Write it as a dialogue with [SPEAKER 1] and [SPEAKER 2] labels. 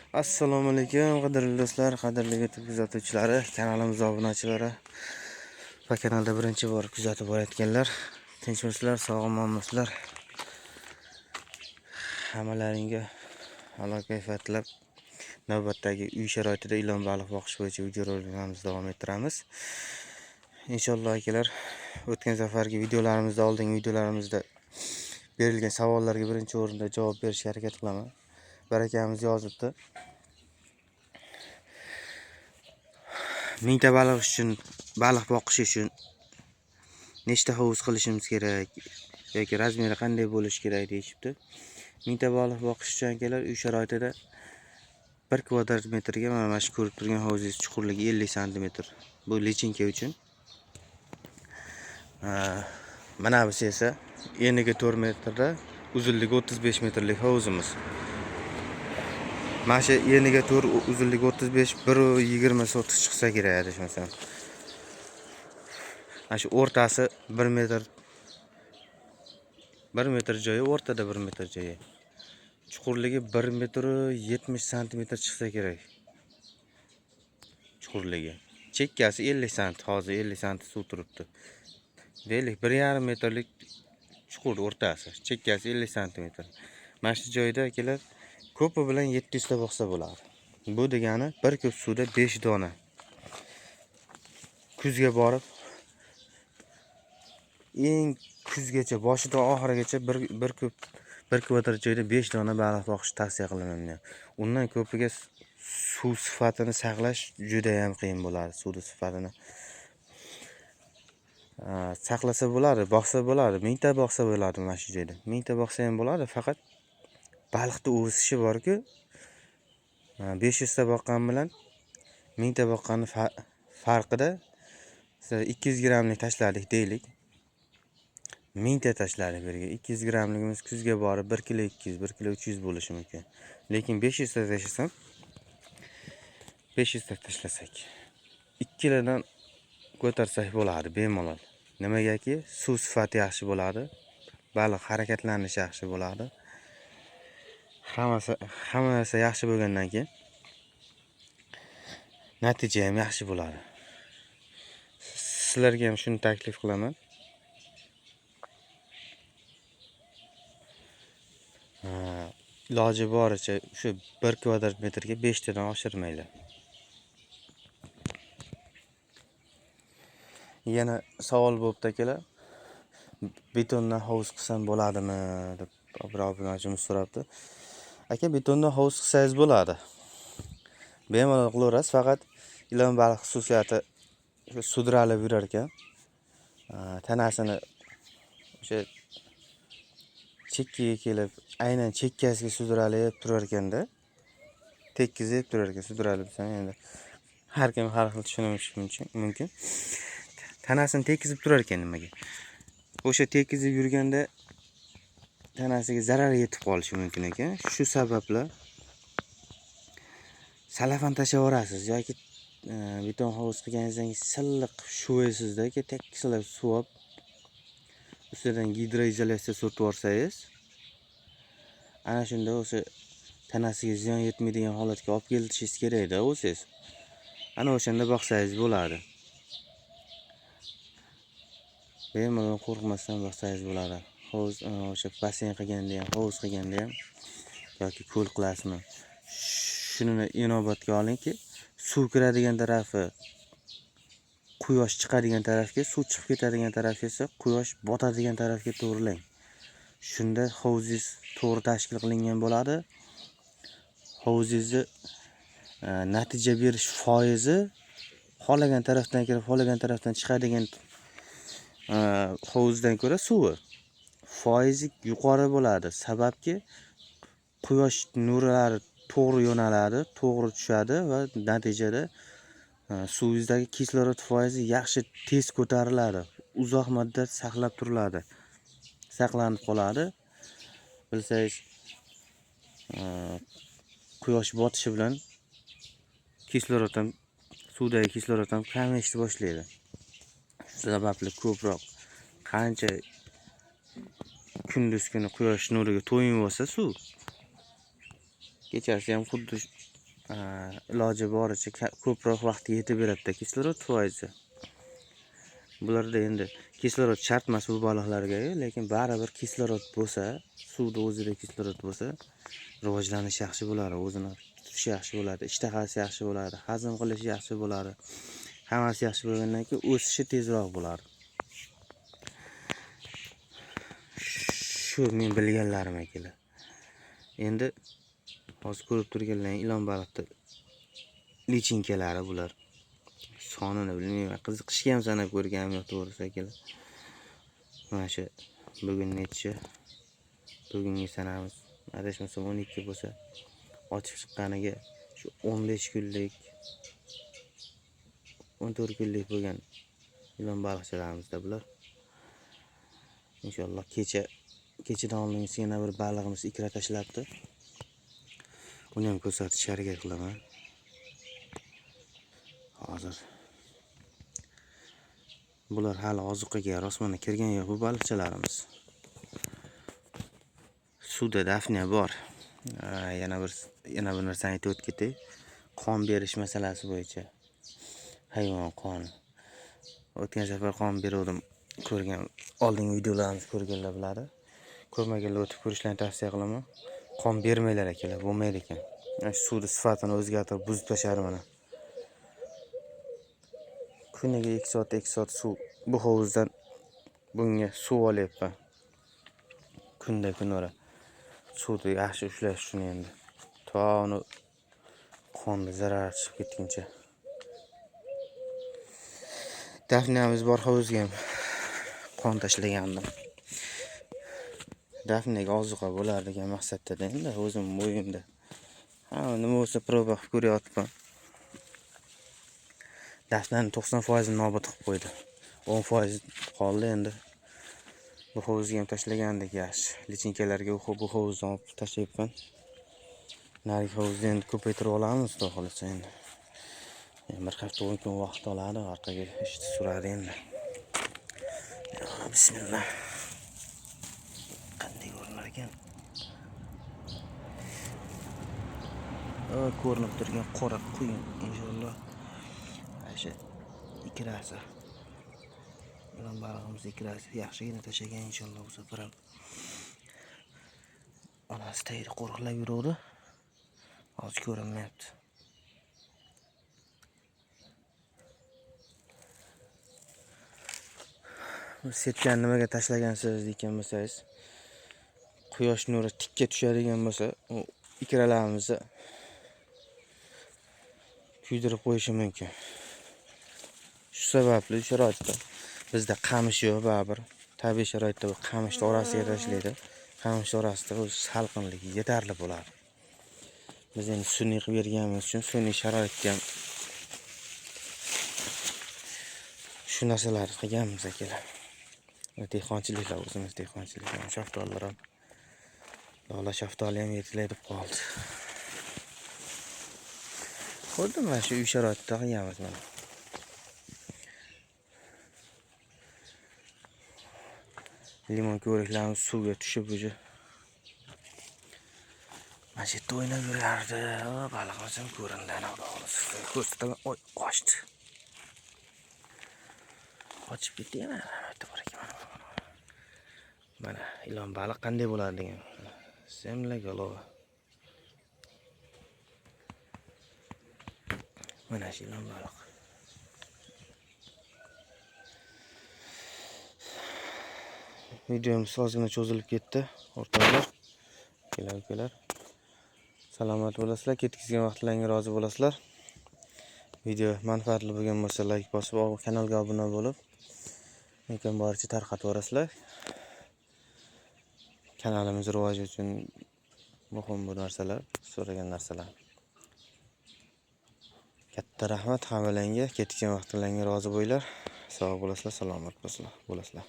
[SPEAKER 1] Assalomu alaykum, qadrli do'stlar, qadrli YouTube kuzatuvchilari, kanalimiz obunachilari va kanalda birinchi bor kuzatib borayotganlar. Tinchmisizlar, sog'monmisizlar? Hammalaringga Alloh kayfiyat tilab, navbatdagi uy sharoitida ilon baliq boqish bo'yicha videolarimizni davom ettiramiz. Inshaalloh akalar, o'tgan safargi videolarimizda, oldingi videolarimizda berilgan savollarga birinchi o'rinda javob berishga harakat qilaman. Barakamiz yozibdi. Mingta baliq boqish uchun nechta hovuz qilishimiz kerak yoki razmeri qanday bo'lishi kerak deyishibdi. Mingta baliq boqish uchun akalar uy sharoitida 1 kvadrat metrga mana shu ko'rib turgan hovuzingiz chuqurligi 50 sm. Bu lichinka uchun. Mana bu esa eniga 4 metrda, uzunligi 35 metrlik hovuzimiz. Mana shu eniga 4, uzunligi 35, 1.20 sotiq chiqsa kerak adashmasam. Mana shu o'rtasi 1 metr. 1 metr joyi, o'rtada 1 metr joyi. Chuqurligi 1 metr 70 sm chiqsa kerak. Chuqurligi. Chekkasi 50 sm, hozir 50 sm suv turibdi. Deylik 1.5 metrlik chuqur o'rtasi, chekkasi 50 sm. Mana shu joyda akalar ko'pi bilan 700 ta boqsa bo'ladi. Bu degani 1 ko'p suvda 5 dona. Kuzga borib eng kuzgacha boshidan oxirigacha 1 kvadrat joyda 5 dona baliq boqish tavsiya qilaman. Undan ko'piga suv sifatini saqlash juda ham qiyin bo'ladi. Suv sifatini saqlasa bo'ladi, boqsa bo'ladi, mingta boqsa bo'ladi mana shu joyda. Mingta boqsa ham bo'ladi, faqat baliqning o'sishi bor-ku, 500 ta boqqan bilan 1000 ta boqqani farqida 200 gramlik tashladik deylik. 1000 ta tashladik birga. 200 gramligimiz kuzga borib 1 kilo 200, 1 kilo 300 bo'lishi mumkin. Lekin 500 ta tashlasam, 500 ta tashlasak 2 kilodan ko'tarsak bo'ladi bemalol. Nimagaki suv sifati yaxshi bo'ladi, baliq harakatlanishi yaxshi bo'ladi. Hamma narsa yaxshi bo'lgandan keyin natija ham yaxshi bo'ladi. Sizlarga ham shuni taklif qilaman. Iloji boricha shu 1 kvadrat metrga 5 tadan oshirmaylar. Yana savol bo'libdi akalar. Betondan hovuz qilsam bo'ladimi deb bir obunachimiz so'rabdi. Aka, betondan hovuz qilsangiz bo'ladi. Bemalol qilaverasiz, faqat ilon baliq xususiyati sudralib yurar ekan. Tanasini o'sha chekkaga kelib, aynan chekkasiga sudralib turar ekanda. Tekkizib turar ekan, sudralib desam endi har kim har xil tushunishi mumkin. Tanasini tekkizib turar ekan nimaga? O'sha tekkizib yurganda tanasiga zarar yetib qolishi mumkin ekan. Shu sababli salafan tashlavorasiz yoki beton hovuz qilganingizdan silliq shuvaysizda tekkislab suvab ustidan gidroizolyatsiya surtib yorsangiz, ana shunda o'sha tanasiga ziyon yetmaydigan holatga olib kelishingiz kerak-da o'siz. Ana o'shanda boqsangiz bo'ladi. Bemalol qo'rqmasdan boqsangiz bo'ladi. Hovuz o'sha basseyn qilganda ham, hovuz qilganda ham yoki ko'l qilasizmi? Shuni inobatga olingki, suv kiradigan tarafi quyosh chiqadigan tarafga, suv chiqib ketadigan tarafga esa quyosh botadigan tarafga to'g'rilang. Shunda hovuzingiz to'g'ri tashkil qilingan bo'ladi. Hovuzingizni natija berish foizi xohlagan tarafdan kirib, xohlagan tarafdan chiqadigan hovuzdan ko'ra suvi foizi yuqori bo'ladi. Sababki quyosh nurlari to'g'ri yo'naladi, to'g'ri tushadi va natijada suvingizdagi kislorod foizi yaxshi tez ko'tariladi. Uzoq muddat saqlab turiladi. Saqlanib qoladi. Bilsangiz, quyosh botishi bilan kislorod ham, suvdagi kislorod ham kamayishni boshlaydi. Shu sababli ko'proq qancha kunduz kuni quyosh nuriga to'yib olsa suv, kechasi ham xuddi iloji boricha ko'proq vaqtga yetib beradi kislorod foizi. Bularda endi kislorod shart emas bu baliqlarga, lekin baribir kislorod bo'lsa, suvda o'zida kislorod bo'lsa, rivojlanishi yaxshi bo'ladi, o'zini tutishi yaxshi bo'ladi, ishtahasi yaxshi bo'ladi, hazm qilishi yaxshi bo'ladi. Hammasi yaxshi bo'lgandan keyin o'sishi tezroq bo'ladi. Shu men bilganlarim akalar. Endi hozir ko'rib turganlaring ilon baliqni lichinkalari bular. Sonini bilmayman, qiziqishga ham sanab ko'rganim yo'q to'g'risi akalar. Mana shu bugun necha? Bugungi sanamiz. Adashmasam 12 bo'lsa, ochib chiqqaniga shu 15 kunlik 14 kunlik bo'lgan ilon baliqchalarimizda bular. Inshaalloh kechadan oldin yana bir balig'imiz ikra tashlabdi. Uni ham ko'rsatishga harakat qilaman. Hozir bular hali ozuqaga rosmana kirgan yo'q bu baliqchalarimiz. Suvda dafniya bor. Yana bir narsani aytib o'tib ketay. Qon berish masalasi bo'yicha. Hayvon qoni. O'tgan safar qon berdim. Ko'rgan, oldingi videolarimizni ko'rganlar biladi. Ko'rmaganlar o'tib ko'rishlarini tavsiya qilaman. Qon bermaylar akalar, bo'lmaydi ekan. Suvni sifatini o'zgartirib buzib tashlar mana. Kuniga 2 soat suv bu hovuzdan bunga suv olyapman. Kunda kunora suvni yaxshi ushlash uchun endi. To uni qonni zarar chiqib ketguncha. Dafniyamiz bor hovuzga ham qon tashlagandim. Dafniyaga ozuqa bo'lar degan maqsadda endi o'zim bo'yimda. Nima bo'lsa proba qilib ko'ryapman. Dafnani 90% nobud qilib qo'ydi. 10% qoldi endi. Bu hovuzga ham tashlagandik yaxshi. Lichinkalarga bu hovuzdan olib tashlayapman. Narigi hovuzni endi ko'paytirib olamiz, xudo xolasa endi. Bir hafta 10 kun vaqt oladi, orqaga ishni suradi endi. Bismillah. Qanday ko'rinar ekan? Ko'rinib turgan qora quyun inshaalloh. Asha ikrasi. Ilon balig'imiz ikrasi yaxshigina tashagan inshaalloh bu safar ham. Onasi tagida qo'riqlab yuruvdi. Hozir ko'rinmayapti. Setkani nimaga tashlagansiz degan bo'lsangiz, quyosh nuri tikka tushadigan bo'lsa, u ikralarimizni kuydirib qo'yishi mumkin. Shu sababli sharoitda bizda qamish yo'q baribir. Tabiiy sharoitda bu qamishni orasiga tashlaydi. Qamish orasida o'z salqinligi yetarli bo'ladi. Biz endi sun'iy qilib berganimiz uchun sun'iy sharoitga ham shu narsalarni qilganmiz akalar. Dehqonchiliklar o'zimiz dehqonchiliklar, shaftolilar ham. Lola shaftoli ham yetilay deb qoldi. Xuddi mana shu uy sharoitida qilganmiz mana. Limon ko'riklarimiz suvga tushib o'zi. Mana shu yerda o'ynab yurardi. Baliqimiz ham ko'rindi ana ko'rsataman. Oy, qochdi. Qochib ketdi yana. Mana ilon baliq qanday bo'ladi degan. Semla golova. Mana shu ilon baliq. Videomiz ozgina cho'zilib ketdi. O'rtoqlar, kelar. Salomat bo'lasizlar, ketkizgan vaqtlaringiz rozi bo'lasizlar. Video manfaatli bo'lgan bo'lsa, like bosib, kanalga obuna bo'lib, imkon boricha tarqatib o'rasizlar. Kanalimiz rivoji uchun muhim bu narsalar, so'ragan narsalar. Katta rahmat hammalarga, ketkizgan vaqtlaringiz rozi bo'linglar. Sog' bo'lasizlar, salomat bo'lasizlar.